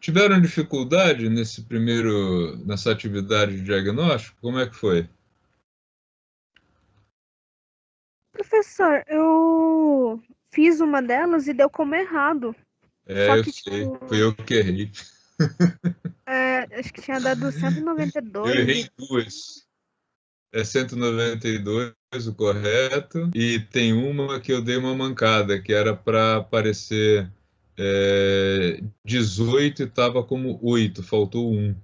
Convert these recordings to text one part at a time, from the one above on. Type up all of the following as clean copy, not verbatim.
Tiveram dificuldade nessa atividade de diagnóstico? Como é que foi? Professor, eu fiz uma delas e deu como errado. Só Eu que, sei, tipo, fui eu que errei. acho que tinha dado Eu 192. errei em duas. É 192 o correto, e tem uma que eu dei uma mancada, que era para aparecer 18 e estava como 8, faltou um.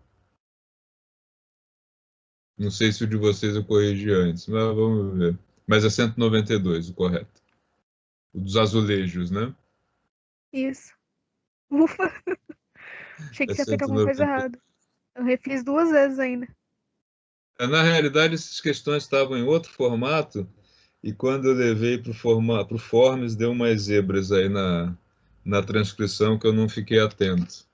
Não sei se o de vocês eu corrigi antes, mas vamos ver. Mas é 192 o correto. O dos azulejos, né? Isso. Ufa, achei É que tinha feito alguma coisa 190. errada. Eu refiz 2 vezes ainda. Na realidade, essas questões estavam em outro formato, e quando eu levei para o Forms, deu umas zebras aí na transcrição que eu não fiquei atento.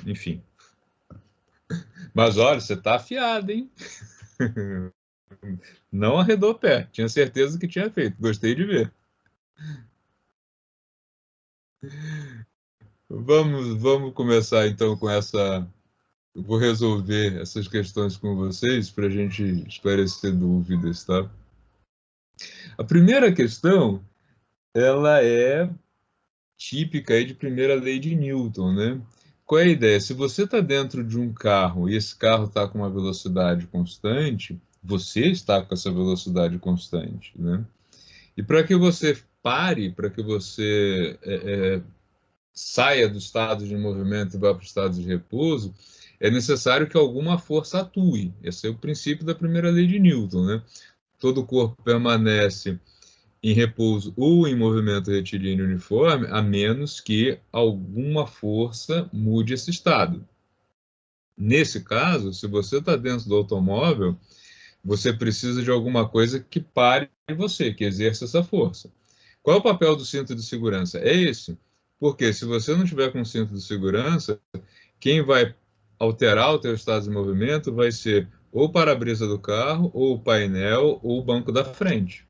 Enfim. Mas olha, você está afiado, hein? Não arredou o pé. Tinha certeza que tinha feito. Gostei de ver. Vamos começar então com essa. Eu vou resolver essas questões com vocês para a gente esclarecer dúvidas, tá? A primeira questão, ela é típica aí de primeira lei de Newton, né? Qual é a ideia? Se você está dentro de um carro e esse carro está com uma velocidade constante, você está com essa velocidade constante, né? E para que você pare, para que você saia do estado de movimento e vá para o estado de repouso, é necessário que alguma força atue. Esse é o princípio da primeira lei de Newton, né? Todo o corpo permanece em repouso ou em movimento retilíneo uniforme, a menos que alguma força mude esse estado. Nesse caso, se você está dentro do automóvel, você precisa de alguma coisa que pare você, que exerça essa força. Qual é o papel do cinto de segurança? É esse. Porque se você não tiver com cinto de segurança, quem vai alterar o teu estado de movimento vai ser ou o para-brisa do carro, ou o painel, ou o banco da frente,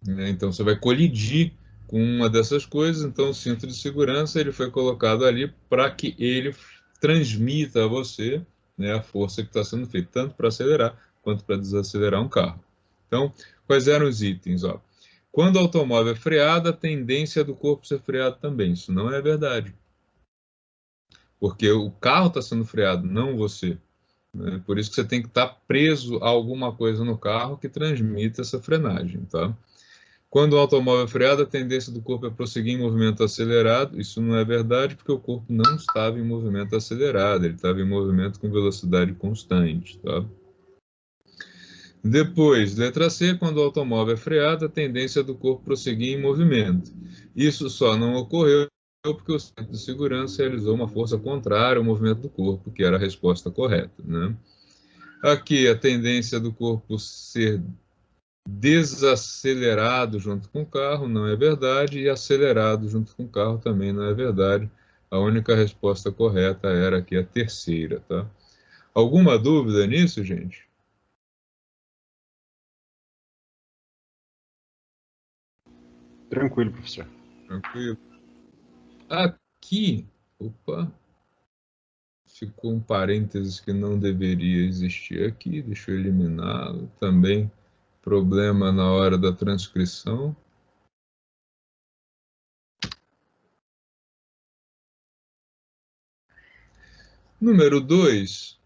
né? Então você vai colidir com uma dessas coisas. Então o cinto de segurança ele foi colocado ali para que ele transmita a você, né, a força que está sendo feita, tanto para acelerar quanto para desacelerar um carro. Então, quais eram os itens? Ó? Quando o automóvel é freado, a tendência do corpo ser freado também. Isso não é verdade, porque o carro está sendo freado, não você, né? Por isso que você tem que estar preso a alguma coisa no carro que transmita essa frenagem, tá? Quando o automóvel é freado, a tendência do corpo é prosseguir em movimento acelerado. Isso não é verdade, porque o corpo não estava em movimento acelerado, ele estava em movimento com velocidade constante, tá? Depois, letra C, quando o automóvel é freado, a tendência do corpo prosseguir em movimento. Isso só não ocorreu porque o centro de segurança realizou uma força contrária ao movimento do corpo, que era a resposta correta, né? Aqui, a tendência do corpo ser desacelerado junto com o carro não é verdade, e acelerado junto com o carro também não é verdade. A única resposta correta era aqui a terceira, tá? Alguma dúvida nisso, gente? Tranquilo, professor. Tranquilo? Aqui, opa, ficou um parênteses que não deveria existir aqui, deixa eu eliminá-lo. Também problema na hora da transcrição. Número 2,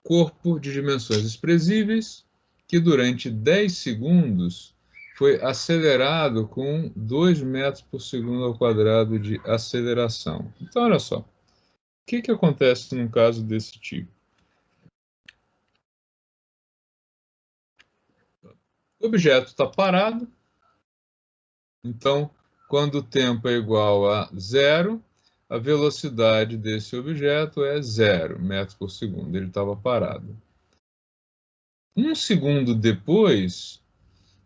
corpo de dimensões expressíveis, que durante 10 segundos foi acelerado com 2 metros por segundo ao quadrado de aceleração. Então, olha só, o que acontece num caso desse tipo? O objeto está parado, então, quando o tempo é igual a zero, a velocidade desse objeto é 0 metros por segundo. Ele estava parado. Um segundo depois,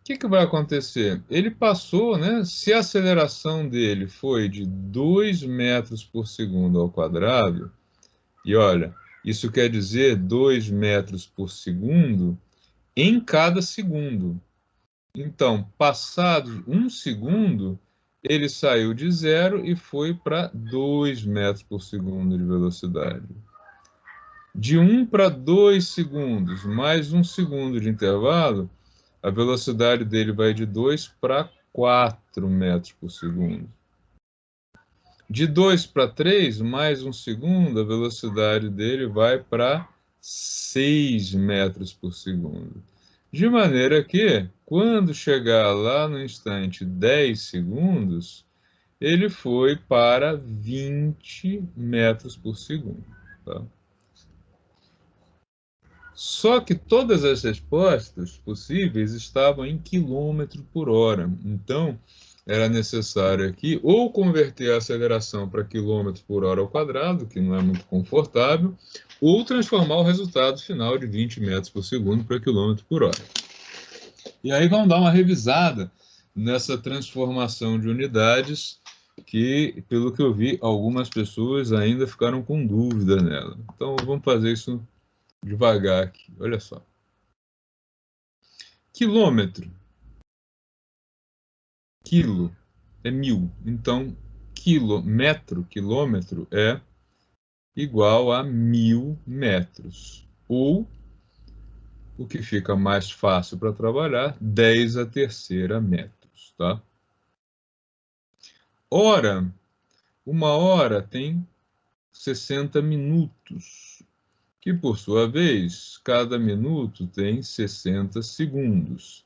o que vai acontecer? Ele passou, né? Se a aceleração dele foi de 2 metros por segundo ao quadrado, e olha, isso quer dizer 2 metros por segundo em cada segundo. Então, passado um segundo, ele saiu de 0 e foi para 2 metros por segundo de velocidade. De 1 para 2 segundos, mais 1 segundo de intervalo, a velocidade dele vai de 2 para 4 metros por segundo. De 2 para 3, mais 1 segundo, a velocidade dele vai para 6 metros por segundo. De maneira que, quando chegar lá no instante 10 segundos, ele foi para 20 metros por segundo. Tá? Só que todas as respostas possíveis estavam em quilômetro por hora. Então, era necessário aqui ou converter a aceleração para quilômetro por hora ao quadrado, que não é muito confortável, ou transformar o resultado final de 20 metros por segundo para quilômetro por hora. E aí vamos dar uma revisada nessa transformação de unidades que, pelo que eu vi, algumas pessoas ainda ficaram com dúvida nela. Então, vamos fazer isso devagar aqui. Olha só. Quilômetro. Quilo é 1000. Então, quilômetro é igual a 1000 metros. Ou, o que fica mais fácil para trabalhar, 10 a terceira metros, tá? Hora. Uma hora tem 60 minutos, que por sua vez, cada minuto tem 60 segundos.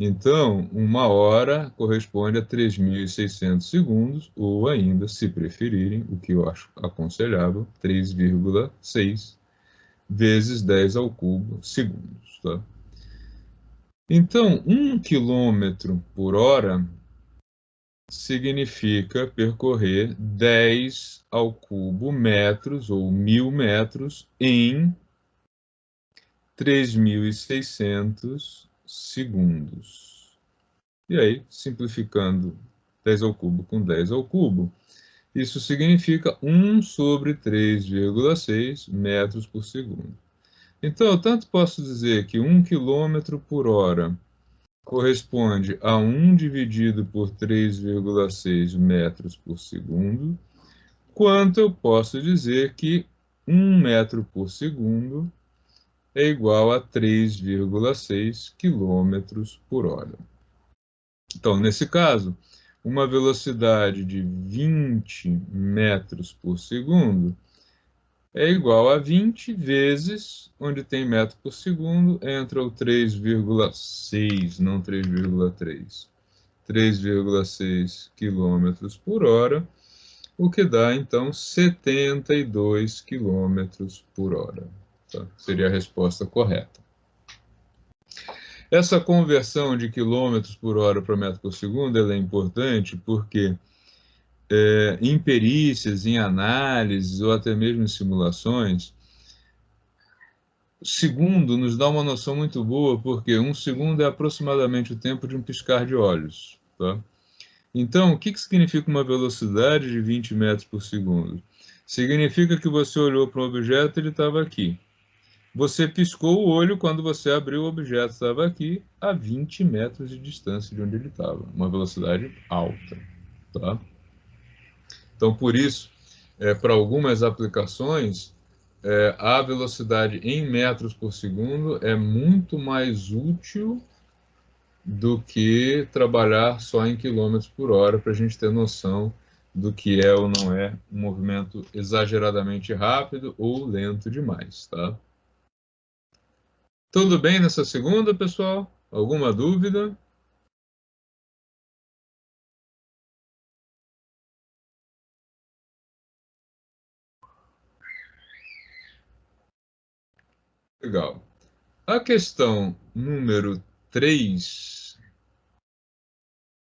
Então, uma hora corresponde a 3.600 segundos, ou ainda, se preferirem, o que eu acho aconselhável, 3,6 vezes 10 ao cubo segundos. Tá? Então, 1 quilômetro por hora significa percorrer 10 ao cubo metros, ou 1.000 metros, em 3.600 segundos. E aí, simplificando 10 ao cubo com 10 ao cubo, isso significa 1 sobre 3,6 metros por segundo. Então, eu tanto posso dizer que 1 quilômetro por hora corresponde a 1 dividido por 3,6 metros por segundo, quanto eu posso dizer que 1 metro por segundo é igual a 3,6 quilômetros por hora. Então, nesse caso, uma velocidade de 20 metros por segundo é igual a 20 vezes, onde tem metro por segundo, entra o 3,6, não 3,3. 3,6 quilômetros por hora, o que dá, então, 72 quilômetros por hora. Tá? Seria a resposta correta. Essa conversão de quilômetros por hora para metro por segundo ela é importante porque em perícias, em análises ou até mesmo em simulações, o segundo nos dá uma noção muito boa porque 1 segundo é aproximadamente o tempo de um piscar de olhos. Tá? Então, o que significa uma velocidade de 20 metros por segundo? Significa que você olhou para um objeto e ele estava aqui. Você piscou o olho quando você abriu o objeto, estava aqui a 20 metros de distância de onde ele estava. Uma velocidade alta. Tá? Então, por isso, para algumas aplicações, a velocidade em metros por segundo é muito mais útil do que trabalhar só em quilômetros por hora, para a gente ter noção do que é ou não é um movimento exageradamente rápido ou lento demais. Tá? Tudo bem nessa segunda, pessoal? Alguma dúvida? Legal. A questão número 3,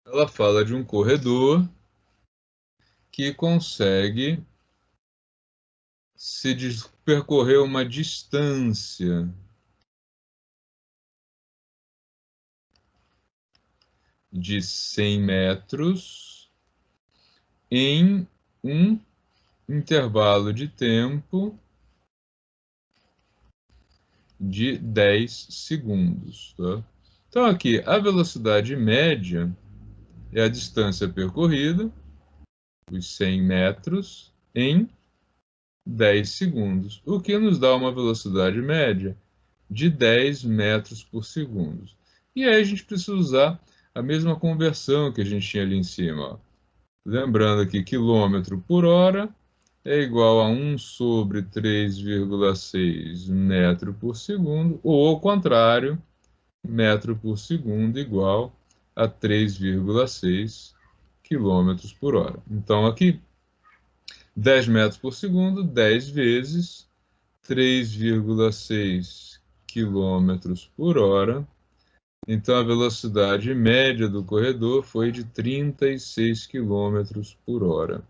ela fala de um corredor que consegue percorrer uma distância de 100 metros em um intervalo de tempo de 10 segundos. Tá? Então, aqui, a velocidade média é a distância percorrida, os 100 metros, em 10 segundos, o que nos dá uma velocidade média de 10 metros por segundo. E aí a gente precisa usar a mesma conversão que a gente tinha ali em cima. Ó. Lembrando que quilômetro por hora é igual a 1 sobre 3,6 metro por segundo, ou ao contrário, metro por segundo igual a 3,6 quilômetros por hora. Então aqui, 10 metros por segundo, 10 vezes 3,6 quilômetros por hora. Então, a velocidade média do corredor foi de 36 quilômetros por hora.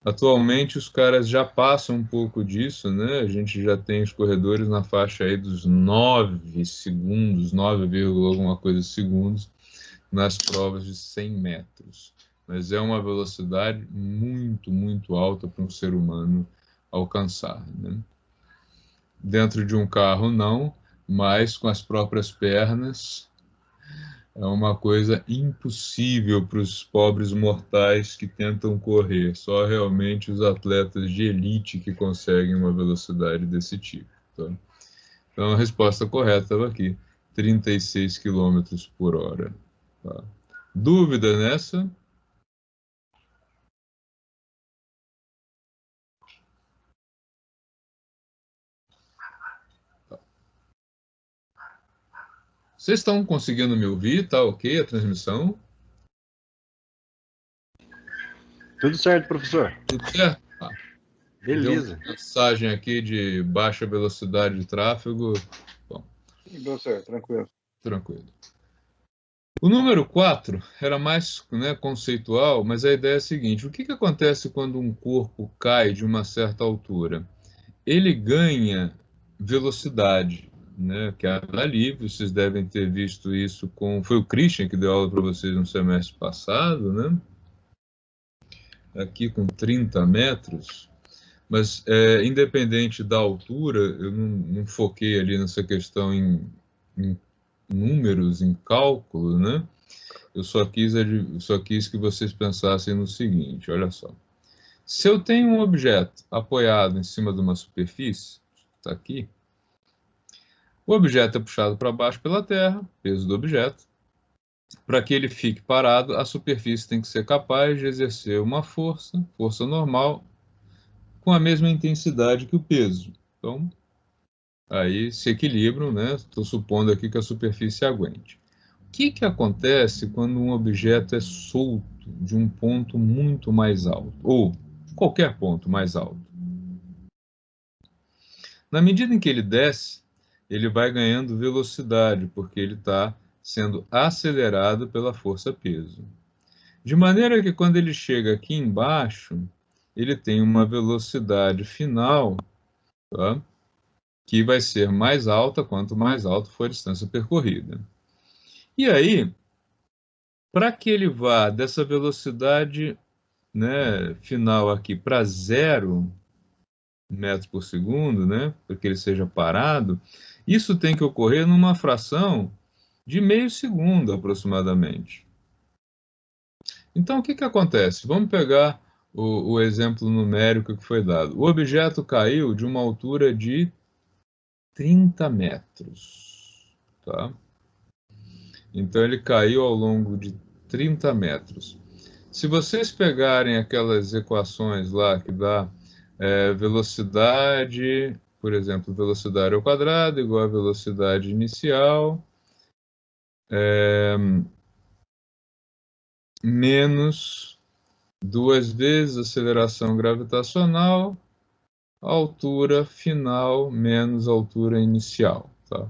Atualmente, os caras já passam um pouco disso, né? A gente já tem os corredores na faixa aí dos 9 segundos, 9, alguma coisa segundos, nas provas de 100 metros. Mas é uma velocidade muito, muito alta para um ser humano alcançar, né? Dentro de um carro, não, mas com as próprias pernas é uma coisa impossível para os pobres mortais que tentam correr. Só realmente os atletas de elite que conseguem uma velocidade desse tipo. Tá? Então a resposta correta estava aqui: 36 quilômetros por hora. Tá? Dúvida nessa? Vocês estão conseguindo me ouvir? Tá ok a transmissão? Tudo certo, professor. Tudo certo? Beleza. Deu uma mensagem aqui de baixa velocidade de tráfego. Bom, Deu certo, tranquilo. tranquilo. O número 4 era mais, né, conceitual, mas a ideia é a seguinte: o que acontece quando um corpo cai de uma certa altura? Ele ganha velocidade, né? Queda livre, vocês devem ter visto isso com. Foi o Christian que deu aula para vocês no semestre passado, né? Aqui com 30 metros. Mas, independente da altura, eu não foquei ali nessa questão em números, em cálculo, né? Eu só quis que vocês pensassem no seguinte, olha só. Se eu tenho um objeto apoiado em cima de uma superfície, está aqui, o objeto é puxado para baixo pela Terra, peso do objeto. Para que ele fique parado, a superfície tem que ser capaz de exercer uma força normal, com a mesma intensidade que o peso. Então, aí se equilibram, né? Estou supondo aqui que a superfície aguente. O que acontece quando um objeto é solto de um ponto muito mais alto, ou qualquer ponto mais alto? Na medida em que ele desce, ele vai ganhando velocidade, porque ele está sendo acelerado pela força-peso. De maneira que quando ele chega aqui embaixo, ele tem uma velocidade final, tá? Que vai ser mais alta quanto mais alta for a distância percorrida. E aí, para que ele vá dessa velocidade, né, final aqui para 0 metros por segundo, né, para que ele seja parado, isso tem que ocorrer numa fração de meio segundo aproximadamente. Então, o que acontece? Vamos pegar o exemplo numérico que foi dado. O objeto caiu de uma altura de 30 metros. Tá? Então, ele caiu ao longo de 30 metros. Se vocês pegarem aquelas equações lá que dá velocidade, por exemplo, velocidade ao quadrado igual a velocidade inicial, menos 2 vezes a aceleração gravitacional, altura final menos altura inicial. Tá?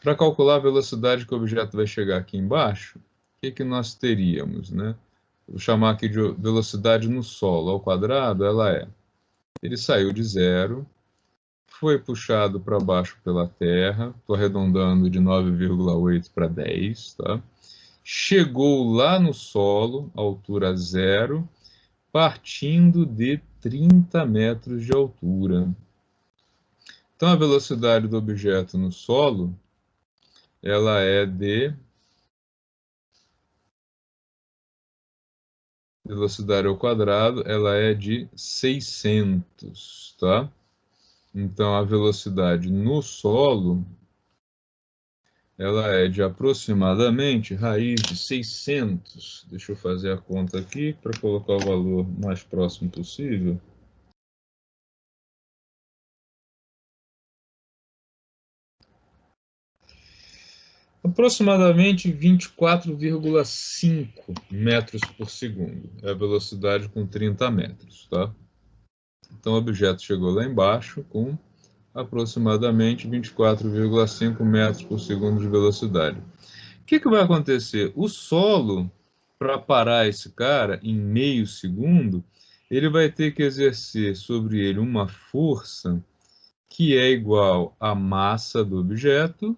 Para calcular a velocidade que o objeto vai chegar aqui embaixo, o que nós teríamos? Né? Vou chamar aqui de velocidade no solo ao quadrado, ela é. Ele saiu de 0, foi puxado para baixo pela Terra, estou arredondando de 9,8 para 10, tá? Chegou lá no solo, altura 0, partindo de 30 metros de altura. Então, a velocidade do objeto no solo, ela é de velocidade ao quadrado, ela é de 600, tá? Então, a velocidade no solo, ela é de aproximadamente raiz de 600. Deixa eu fazer a conta aqui para colocar o valor mais próximo possível. Aproximadamente 24,5 metros por segundo. É a velocidade com 30 metros, tá? Então, o objeto chegou lá embaixo com aproximadamente 24,5 metros por segundo de velocidade. O que vai acontecer? O solo, para parar esse cara em meio segundo, ele vai ter que exercer sobre ele uma força que é igual à massa do objeto,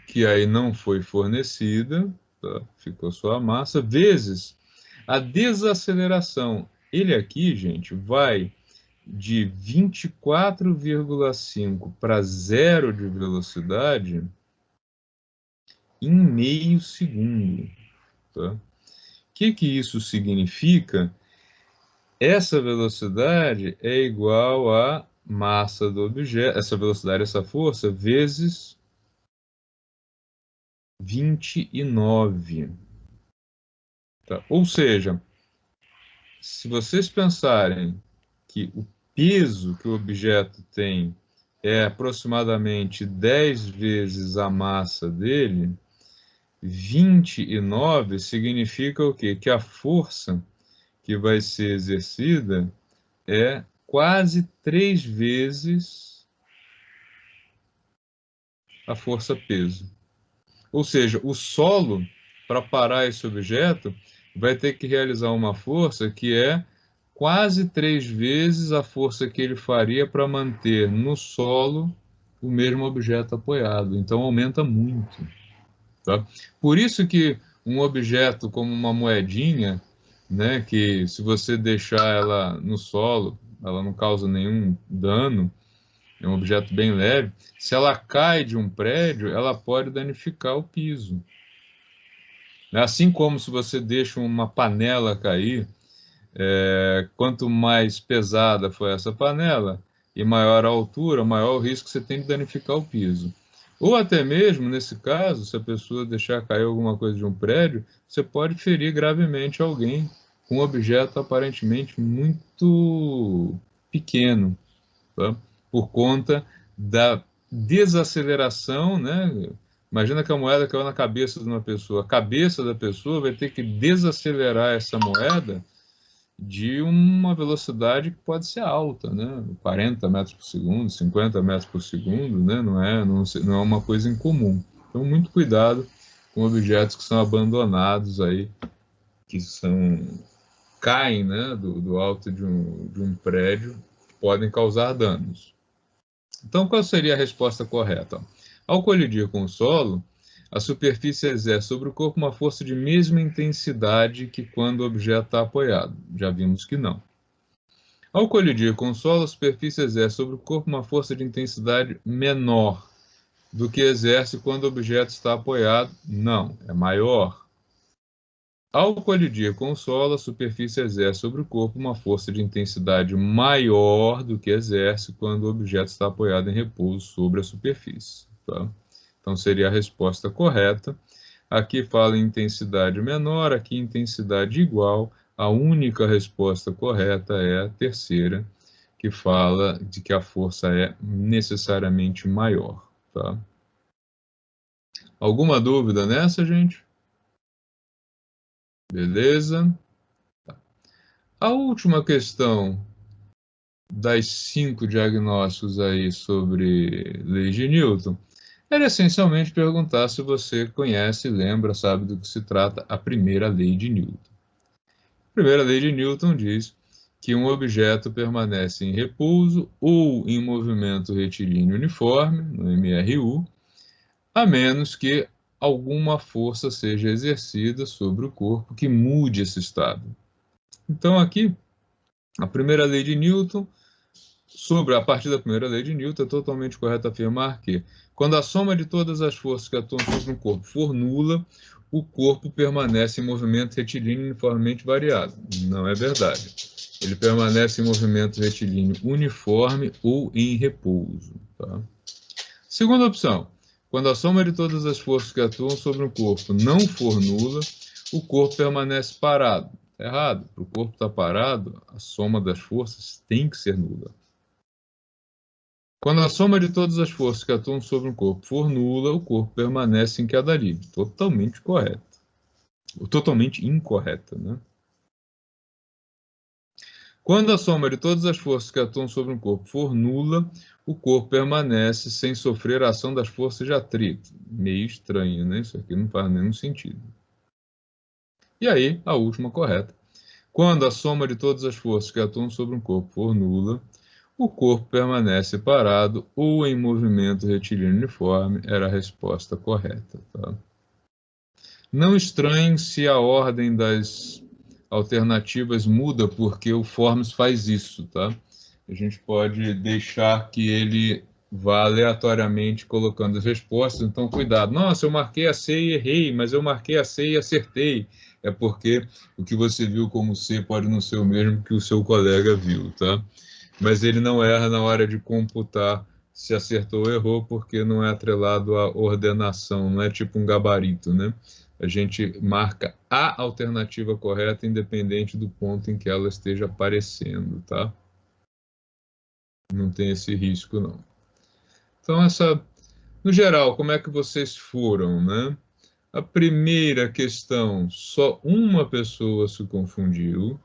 que aí não foi fornecida, tá? Ficou só a massa, vezes a desaceleração. Ele aqui, gente, vai de 24,5 para 0 de velocidade em meio segundo. Tá? O que isso significa? Essa velocidade é igual à massa do objeto, essa velocidade, essa força, vezes 29. Tá? Ou seja, se vocês pensarem que o peso que o objeto tem é aproximadamente 10 vezes a massa dele, 29 significa o quê? Que a força que vai ser exercida é quase 3 vezes a força-peso. Ou seja, o solo, para parar esse objeto, vai ter que realizar uma força que é quase 3 vezes a força que ele faria para manter no solo o mesmo objeto apoiado. Então aumenta muito. Tá? Por isso que um objeto como uma moedinha, né, que se você deixar ela no solo, ela não causa nenhum dano, é um objeto bem leve, se ela cai de um prédio, ela pode danificar o piso. Assim como se você deixa uma panela cair, quanto mais pesada for essa panela e maior a altura, maior o risco que você tem de danificar o piso. Ou até mesmo, nesse caso, se a pessoa deixar cair alguma coisa de um prédio, você pode ferir gravemente alguém com um objeto aparentemente muito pequeno, tá? Por conta da desaceleração, né? Imagina que a moeda caiu na cabeça de uma pessoa. A cabeça da pessoa vai ter que desacelerar essa moeda de uma velocidade que pode ser alta, né? 40 metros por segundo, 50 metros por segundo, né? Não é uma coisa incomum. Então, muito cuidado com objetos que são abandonados aí, que caem, né, do alto de um prédio, que podem causar danos. Então, qual seria a resposta correta? Ao colidir com o solo, a superfície exerce sobre o corpo uma força de mesma intensidade que quando o objeto está apoiado. Já vimos que não. Ao colidir com o solo, a superfície exerce sobre o corpo uma força de intensidade menor do que exerce quando o objeto está apoiado. Não, é maior. Ao colidir com o solo, a superfície exerce sobre o corpo uma força de intensidade maior do que exerce quando o objeto está apoiado em repouso sobre a superfície. Tá? Então, seria a resposta correta. Aqui fala em intensidade menor, aqui intensidade igual. A única resposta correta é a terceira, que fala de que a força é necessariamente maior. Tá? Alguma dúvida nessa, gente? Beleza? A última questão das 5 diagnósticos aí sobre leis de Newton era essencialmente perguntar se você conhece, lembra, sabe do que se trata a primeira lei de Newton. A primeira lei de Newton diz que um objeto permanece em repouso ou em movimento retilíneo uniforme, no MRU, a menos que alguma força seja exercida sobre o corpo que mude esse estado. Então, aqui, a primeira lei de Newton, a partir da primeira lei de Newton, é totalmente correto afirmar que, quando a soma de todas as forças que atuam sobre um corpo for nula, o corpo permanece em movimento retilíneo uniformemente variado. Não é verdade. Ele permanece em movimento retilíneo uniforme ou em repouso. Tá? Segunda opção. Quando a soma de todas as forças que atuam sobre o corpo não for nula, o corpo permanece parado. Errado. Para o corpo estar parado, a soma das forças tem que ser nula. Quando a soma de todas as forças que atuam sobre um corpo for nula, o corpo permanece em queda livre. Totalmente correto. Totalmente incorreta, né? Quando a soma de todas as forças que atuam sobre um corpo for nula, o corpo permanece sem sofrer a ação das forças de atrito. Meio estranho, né? Isso aqui não faz nenhum sentido. E aí, a última correta. Quando a soma de todas as forças que atuam sobre um corpo for nula, o corpo permanece parado ou em movimento retilíneo uniforme, era a resposta correta. Tá? Não estranhem se a ordem das alternativas muda, porque o Forms faz isso. Tá? A gente pode deixar que ele vá aleatoriamente colocando as respostas, então cuidado. Nossa, eu marquei a C e errei, mas eu marquei a C e acertei. É porque o que você viu como C pode não ser o mesmo que o seu colega viu, tá? Mas ele não erra na hora de computar se acertou ou errou, porque não é atrelado à ordenação, não é tipo um gabarito, né? A gente marca a alternativa correta, independente do ponto em que ela esteja aparecendo, tá? Não tem esse risco, não. Então, no geral, como é que vocês foram, né? A primeira questão, só uma pessoa se confundiu.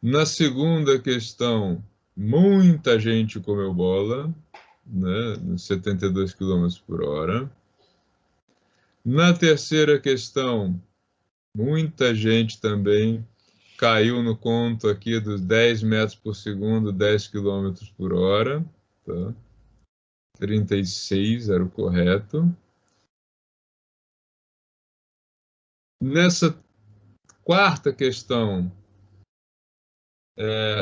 Na segunda questão, muita gente comeu bola, né, 72 km por hora. Na terceira questão, muita gente também caiu no conto aqui dos 10 metros por segundo, 10 km por hora. Tá? 36 era o correto. Nessa quarta questão,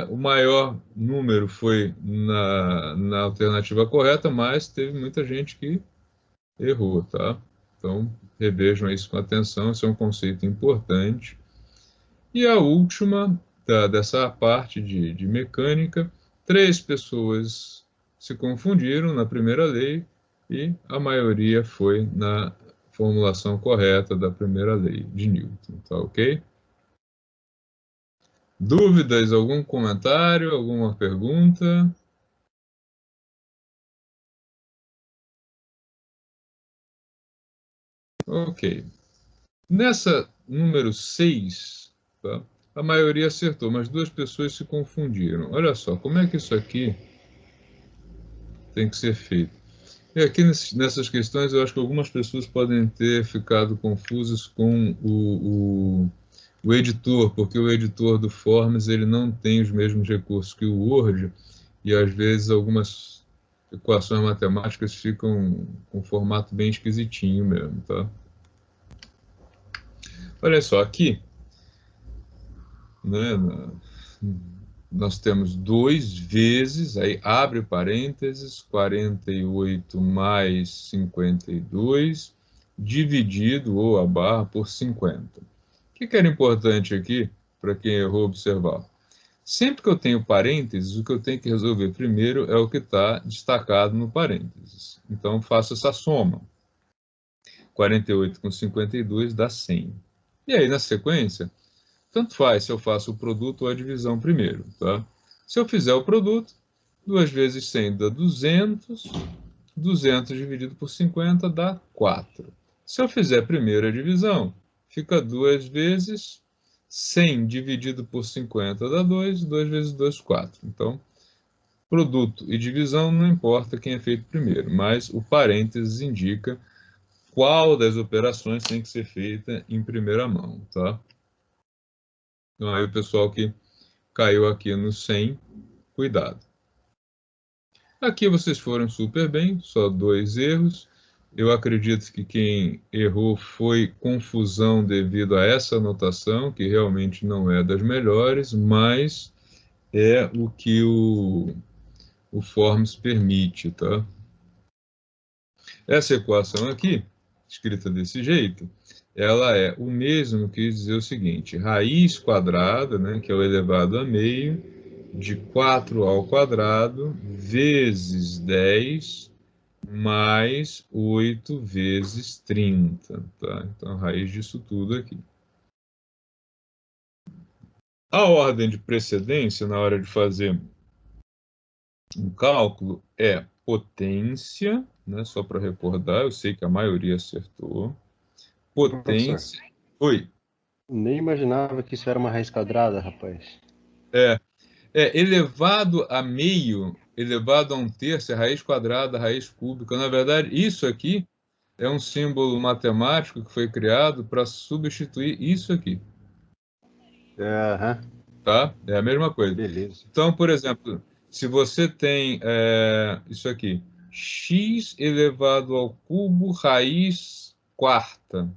o maior número foi na alternativa correta, mas teve muita gente que errou, tá? Então, revejam isso com atenção, isso é um conceito importante. E a última, dessa parte de mecânica, 3 pessoas se confundiram na primeira lei e a maioria foi na formulação correta da primeira lei de Newton, tá ok? Dúvidas, algum comentário, alguma pergunta? Ok. Nessa número 6, tá? A maioria acertou, mas 2 pessoas se confundiram. Olha só, como é que isso aqui tem que ser feito? E aqui nessas questões, eu acho que algumas pessoas podem ter ficado confusas com o editor, porque o editor do Forms ele não tem os mesmos recursos que o Word, e às vezes algumas equações matemáticas ficam com um formato bem esquisitinho mesmo, tá? Olha só, aqui, né, nós temos 2 vezes, aí abre parênteses, 48 mais 52, dividido, ou a barra, por 50. O que era importante aqui, para quem errou observar? Sempre que eu tenho parênteses, o que eu tenho que resolver primeiro é o que está destacado no parênteses. Então, faço essa soma. 48 com 52 dá 100. E aí, na sequência, tanto faz se eu faço o produto ou a divisão primeiro, tá? Se eu fizer o produto, 2 vezes 100 dá 200, 200 dividido por 50 dá 4. Se eu fizer primeiro a divisão, fica 2 vezes 100 dividido por 50 dá 2, 2 vezes 2, 4. Então, produto e divisão não importa quem é feito primeiro, mas o parênteses indica qual das operações tem que ser feita em primeira mão, tá? Então, aí o pessoal que caiu aqui no 100, cuidado. Aqui vocês foram super bem, só 2 erros. Eu acredito que quem errou foi confusão devido a essa anotação, que realmente não é das melhores, mas é o que o Forms permite, tá? Essa equação aqui escrita desse jeito, ela é o mesmo que dizer o seguinte: raiz quadrada, né, que é o elevado a meio, de 4 ao quadrado, vezes 10, mais 8 vezes 30. Tá? Então, a raiz disso tudo aqui. A ordem de precedência na hora de fazer um cálculo é potência, né, só para recordar, eu sei que a maioria acertou. Professor, Potência. Oi. nem imaginava que isso era uma raiz quadrada, rapaz. É, elevado a meio, elevado a um terço, é raiz quadrada, raiz cúbica. Na verdade, isso aqui é um símbolo matemático que foi criado para substituir isso aqui, Aham, tá? É a mesma coisa. beleza. Então, por exemplo, se você tem isso aqui, x elevado ao cubo raiz quarta,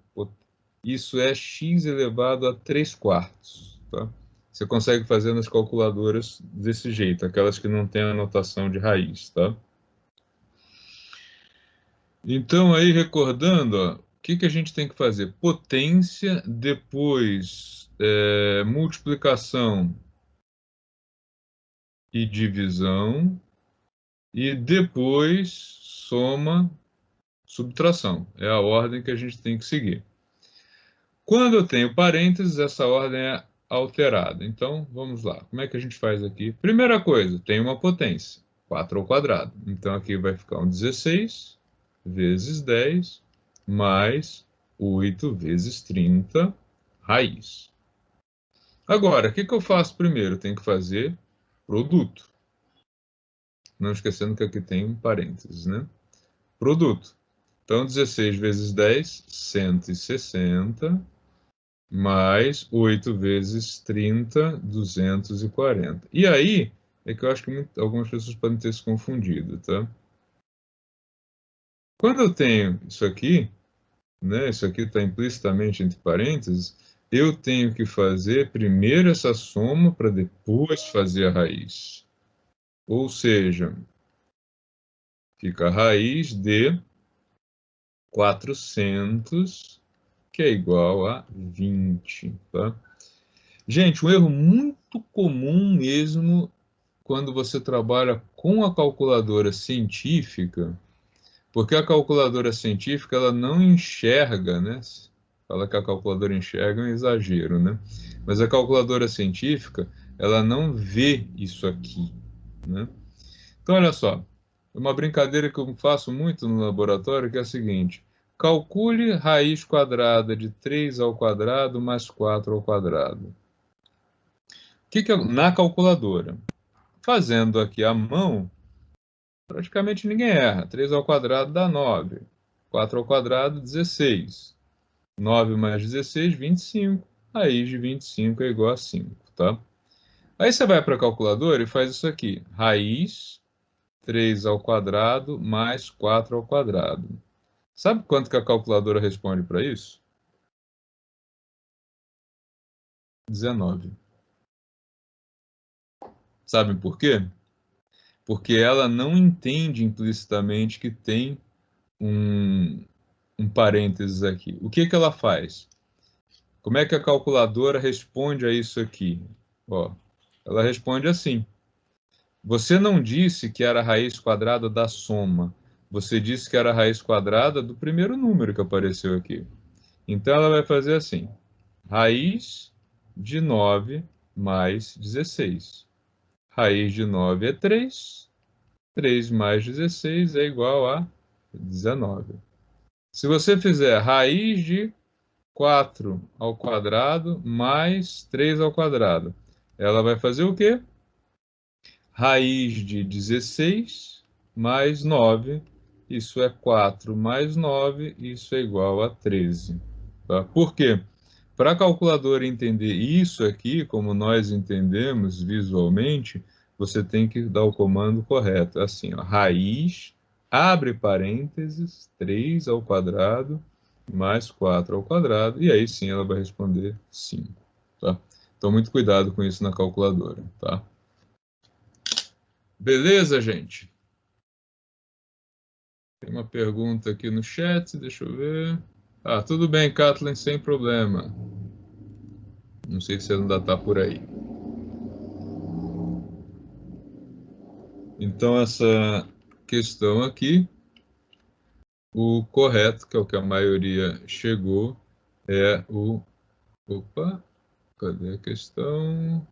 isso é x elevado a 3 quartos, tá? Você consegue fazer nas calculadoras desse jeito, aquelas que não têm a notação de raiz, tá? Então, aí, recordando, ó, o que a gente tem que fazer? Potência, depois multiplicação e divisão, e depois soma, subtração. É a ordem que a gente tem que seguir. Quando eu tenho parênteses, essa ordem é alterada. Então, vamos lá. Como é que a gente faz aqui? Primeira coisa, tem uma potência, 4 ao quadrado. Então, aqui vai ficar um 16 vezes 10 mais 8 vezes 30 raiz. Agora, o que eu faço primeiro? Eu tenho que fazer produto. Não esquecendo que aqui tem um parênteses, né? Produto. Então, 16 vezes 10, 160, mais 8 vezes 30, 240. E aí, é que eu acho que algumas pessoas podem ter se confundido, tá? Quando eu tenho isso aqui, né, isso aqui está implicitamente entre parênteses, eu tenho que fazer primeiro essa soma para depois fazer a raiz. Ou seja, fica a raiz de 400, que é igual a 20, tá? Gente, um erro muito comum mesmo quando você trabalha com a calculadora científica, porque a calculadora científica ela não enxerga, né? Fala que a calculadora enxerga é um exagero, né? Mas a calculadora científica ela não vê isso aqui, né? Então, olha só, uma brincadeira que eu faço muito no laboratório que é a seguinte: calcule raiz quadrada de 3 ao quadrado mais 4 ao quadrado. Na calculadora? Fazendo aqui à mão, praticamente ninguém erra. 3 ao quadrado dá 9. 4 ao quadrado, 16. 9 mais 16, 25. Raiz de 25 é igual a 5, tá? Aí você vai para a calculadora e faz isso aqui. Raiz 3 ao quadrado mais 4 ao quadrado. Sabe quanto que a calculadora responde para isso? 19. Sabem por quê? Porque ela não entende implicitamente que tem um parênteses aqui. O que ela faz? Como é que a calculadora responde a isso aqui? Ó, ela responde assim: você não disse que era a raiz quadrada da soma, você disse que era a raiz quadrada do primeiro número que apareceu aqui. Então ela vai fazer assim: raiz de 9 mais 16. Raiz de 9 é 3. 3 mais 16 é igual a 19. Se você fizer raiz de 4 ao quadrado mais 3 ao quadrado, ela vai fazer o quê? Raiz de 16 mais 9, isso é 4 mais 9, isso é igual a 13. Tá? Por quê? Para a calculadora entender isso aqui, como nós entendemos visualmente, você tem que dar o comando correto. Assim, ó, raiz, abre parênteses, 3 ao quadrado, mais 4 ao quadrado, e aí sim ela vai responder 5. Tá? Então, muito cuidado com isso na calculadora. Tá? Beleza, gente? Tem uma pergunta aqui no chat, deixa eu ver. Ah, tudo bem, Kathleen, sem problema. Não sei se você ainda está por aí. Então, essa questão aqui, o correto, que é o que a maioria chegou, é o... Opa, cadê a questão?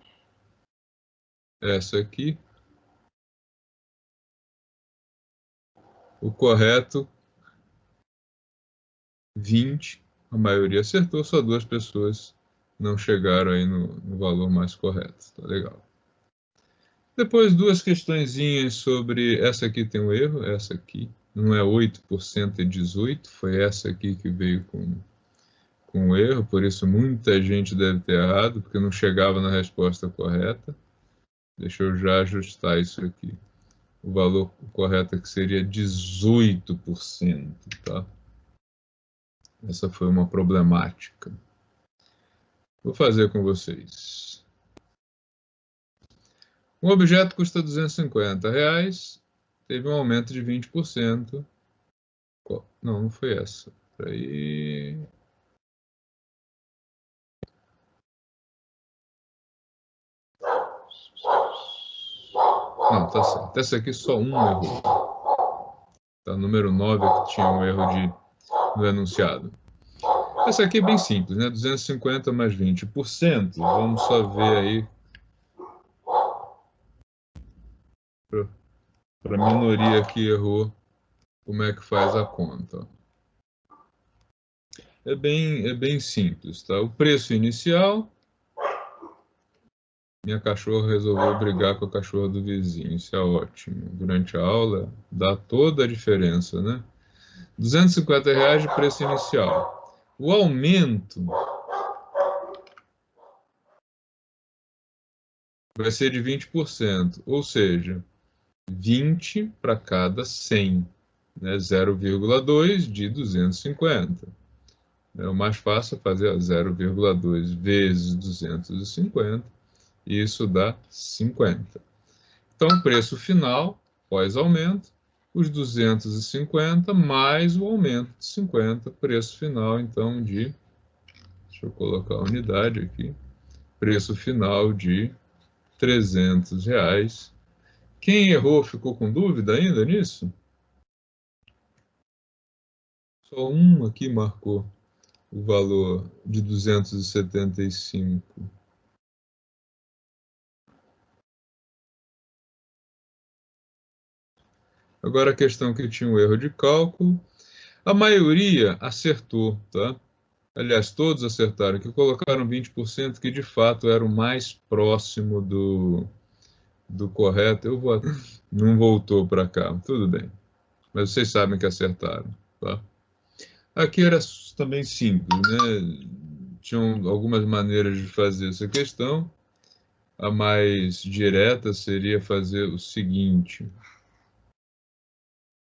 Essa aqui. O correto, 20. A maioria acertou, só 2 pessoas não chegaram aí no valor mais correto. Tá legal. Depois, 2 questõezinhas sobre... Essa aqui tem um erro, essa aqui. Não é 8%, é 18%. Foi essa aqui que veio com erro, por isso muita gente deve ter errado, porque não chegava na resposta correta. Deixa eu já ajustar isso aqui. O valor correto aqui seria 18%, tá? Essa foi uma problemática. Vou fazer com vocês. Um objeto custa R$250, teve um aumento de 20%. Não, não foi essa. Aí... Não, tá certo. Essa aqui só um erro. Tá, número 9 que tinha um erro no enunciado. Essa aqui é bem simples, né? 250 mais 20%. Vamos só ver aí para a minoria que errou como é que faz a conta. É bem simples, tá? O preço inicial... Minha cachorra resolveu brigar com a cachorra do vizinho. Isso é ótimo. Durante a aula, dá toda a diferença, né? R$250 de preço inicial. O aumento vai ser de 20%, ou seja, 20 para cada 100, né? 0,2 de 250. É o mais fácil fazer 0,2 vezes 250, e isso dá 50. Então, o preço final, pós-aumento, os 250 mais o aumento de 50, preço final, então, de... Deixa eu colocar a unidade aqui. Preço final de R$300. Quem errou ficou com dúvida ainda nisso? Só um aqui marcou o valor de 275. Agora a questão que tinha um erro de cálculo. A maioria acertou, tá? Aliás, todos acertaram, que colocaram 20%, que de fato era o mais próximo do correto. Não voltou para cá, tudo bem. Mas vocês sabem que acertaram, tá? Aqui era também simples, né? Tinham algumas maneiras de fazer essa questão. A mais direta seria fazer o seguinte,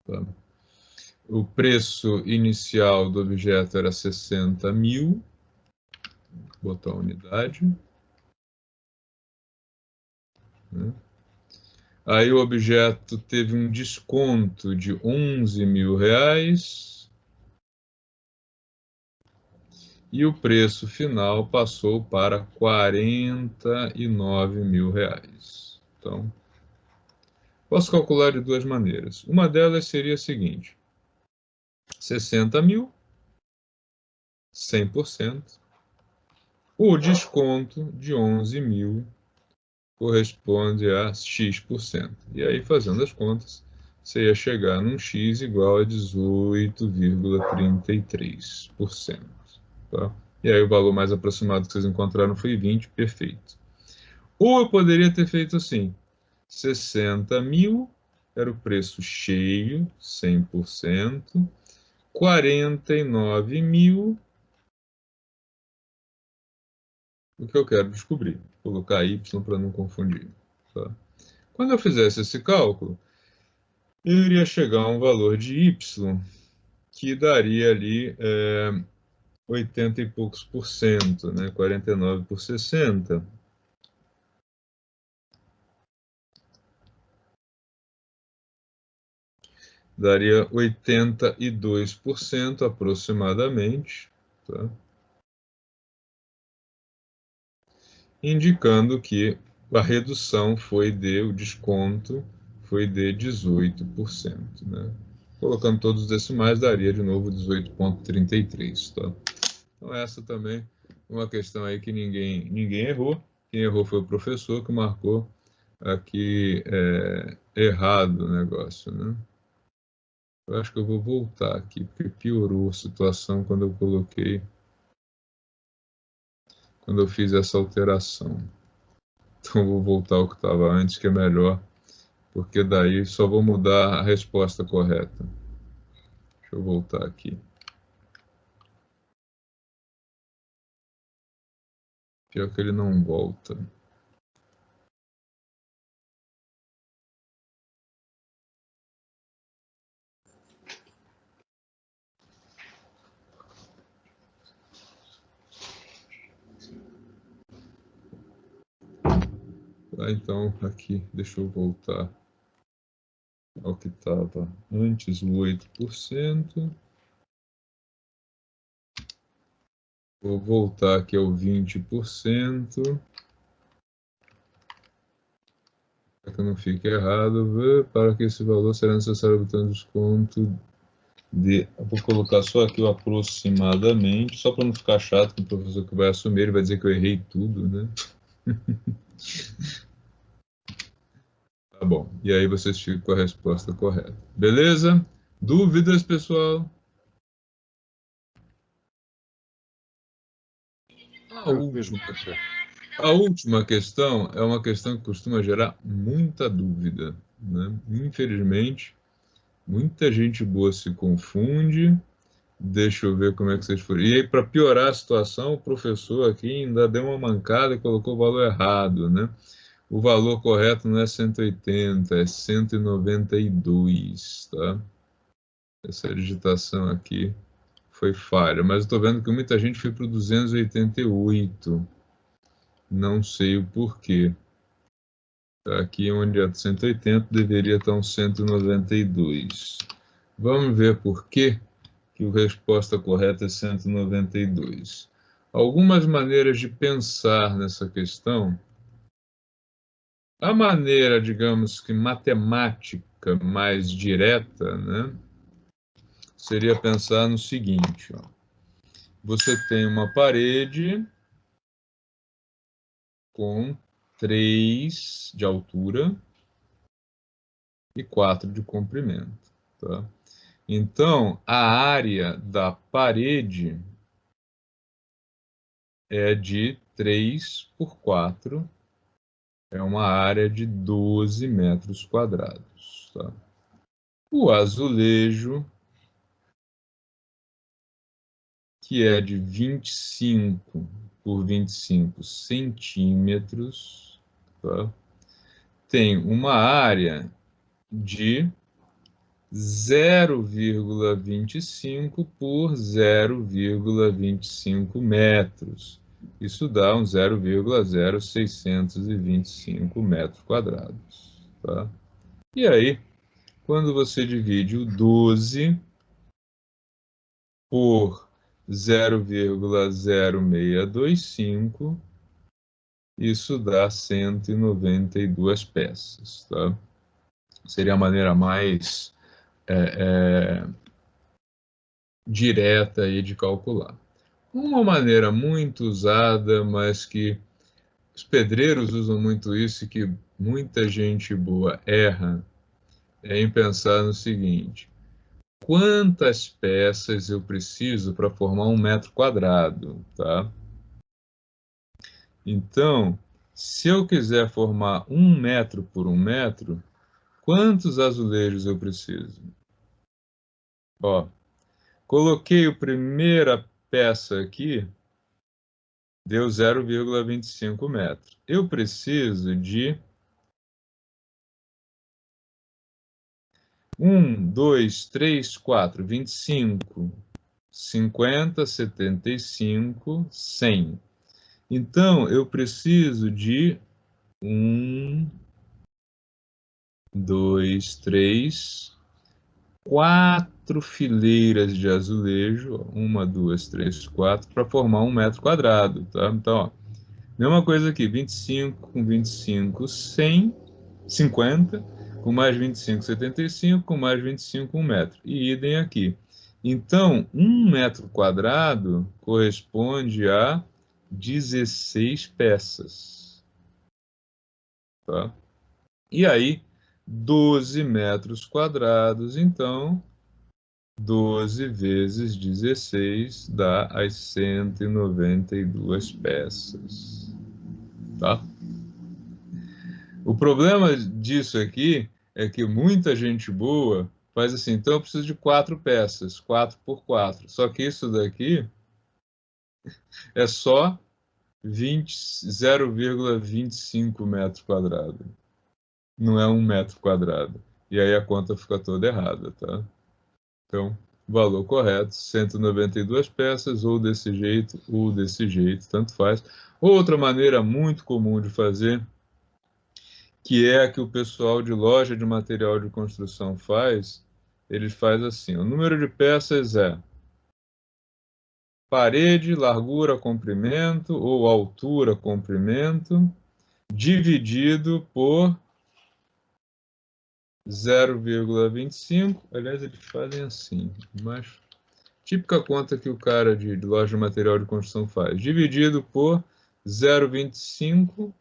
tá? O preço inicial do objeto era 60 mil, vou botar a unidade, né? Aí o objeto teve um desconto de R$11.000 e o preço final passou para R$49.000. Então, posso calcular de 2 maneiras. Uma delas seria a seguinte: 60 mil, 100%, o desconto de 11.000 corresponde a X%. E aí, fazendo as contas, você ia chegar num X igual a 18,33%. Tá? E aí o valor mais aproximado que vocês encontraram foi 20, perfeito. Ou eu poderia ter feito assim, 60 mil era o preço cheio, 100%, 49 mil, o que eu quero descobrir, vou colocar Y para não confundir. Tá? Quando eu fizesse esse cálculo, eu iria chegar a um valor de Y que daria ali 80 e poucos por cento, né? 49 por 60. daria 82% aproximadamente, tá? Indicando que a redução o desconto foi de 18%, né? Colocando todos os decimais, daria de novo 18,33, tá? Então essa também é uma questão aí que ninguém errou. Quem errou foi o professor, que marcou aqui errado o negócio, né? Eu acho que eu vou voltar aqui, porque piorou a situação quando eu fiz essa alteração. Então eu vou voltar ao que estava antes, que é melhor, porque daí só vou mudar a resposta correta. Deixa eu voltar aqui. Pior que ele não volta. Então, aqui, deixa eu voltar ao que estava antes, o 8%. Vou voltar aqui ao 20%. Para que não fique errado, para que esse valor será necessário obter um desconto de... Vou colocar só aqui o aproximadamente, só para não ficar chato com o professor que vai assumir, ele vai dizer que eu errei tudo, né? Tá bom, e aí vocês ficam com a resposta correta. Beleza? Dúvidas, pessoal? A última questão é uma questão que costuma gerar muita dúvida, né? Infelizmente, muita gente boa se confunde. Deixa eu ver como é que vocês foram. E aí, para piorar a situação, o professor aqui ainda deu uma mancada e colocou o valor errado, né? O valor correto não é 180, é 192, tá? Essa digitação aqui foi falha, mas eu estou vendo que muita gente foi para o 288. Não sei o porquê. Aqui onde é 180, deveria estar um 192. Vamos ver por quê que a resposta correta é 192. Algumas maneiras de pensar nessa questão. A maneira, digamos que matemática mais direta, né, seria pensar no seguinte, ó. Você tem uma parede com 3 de altura e 4 de comprimento, tá? Então, a área da parede é de 3 por 4, é uma área de 12 metros quadrados, tá? O azulejo, que é de 25 por 25 centímetros, tá? Tem uma área de 0,25 por 0,25 metros. Isso dá um 0,0625 metros quadrados, tá? E aí, quando você divide o 12 por 0,0625, isso dá 192 peças, tá? Seria a maneira mais direta aí de calcular. Uma maneira muito usada, mas que os pedreiros usam muito isso e que muita gente boa erra, é em pensar no seguinte: quantas peças eu preciso para formar 1 metro quadrado, tá? Então, se eu quiser formar 1 metro por 1 metro, quantos azulejos eu preciso? Ó, coloquei a primeira peça aqui, deu 0,25 metros. Eu preciso de 1, 2, 3, 4, 25, 50, 75, 100. Então, eu preciso de 1, 2, 3, 4 fileiras de azulejo, 1, 2, 3, 4, para formar 1 metro quadrado, tá? Então, ó, mesma coisa aqui, 25 com 25, 100, 50, com mais 25, 75, com mais 25, 1 metro. E idem aqui. Então, 1 metro quadrado corresponde a 16 peças, tá? E aí, 12 metros quadrados, então, 12 vezes 16 dá as 192 peças, tá? O problema disso aqui é que muita gente boa faz assim, então eu preciso de 4 peças, 4 por 4. Só que isso daqui é só 0,25 metros quadrados. Não é 1 metro quadrado. E aí a conta fica toda errada, tá? Então, valor correto, 192 peças, ou desse jeito, tanto faz. Outra maneira muito comum de fazer, que é a que o pessoal de loja de material de construção faz, ele faz assim, o número de peças é parede, largura, comprimento, ou altura, comprimento, dividido por 0,25. Aliás, eles fazem assim, mas típica conta que o cara de loja de material de construção faz, dividido por 0,25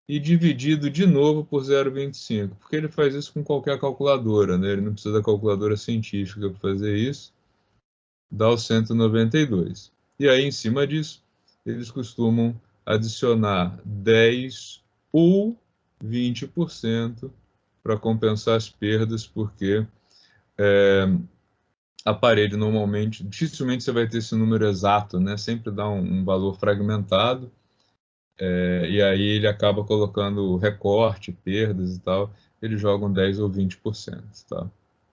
e dividido de novo por 0,25, porque ele faz isso com qualquer calculadora, né? Ele não precisa da calculadora científica para fazer isso, dá o 192. E aí, em cima disso, eles costumam adicionar 10 ou 20% para compensar as perdas, porque a parede normalmente, dificilmente você vai ter esse número exato, né? Sempre dá um valor fragmentado, e aí ele acaba colocando recorte, perdas e tal, eles jogam 10 ou 20%, tá?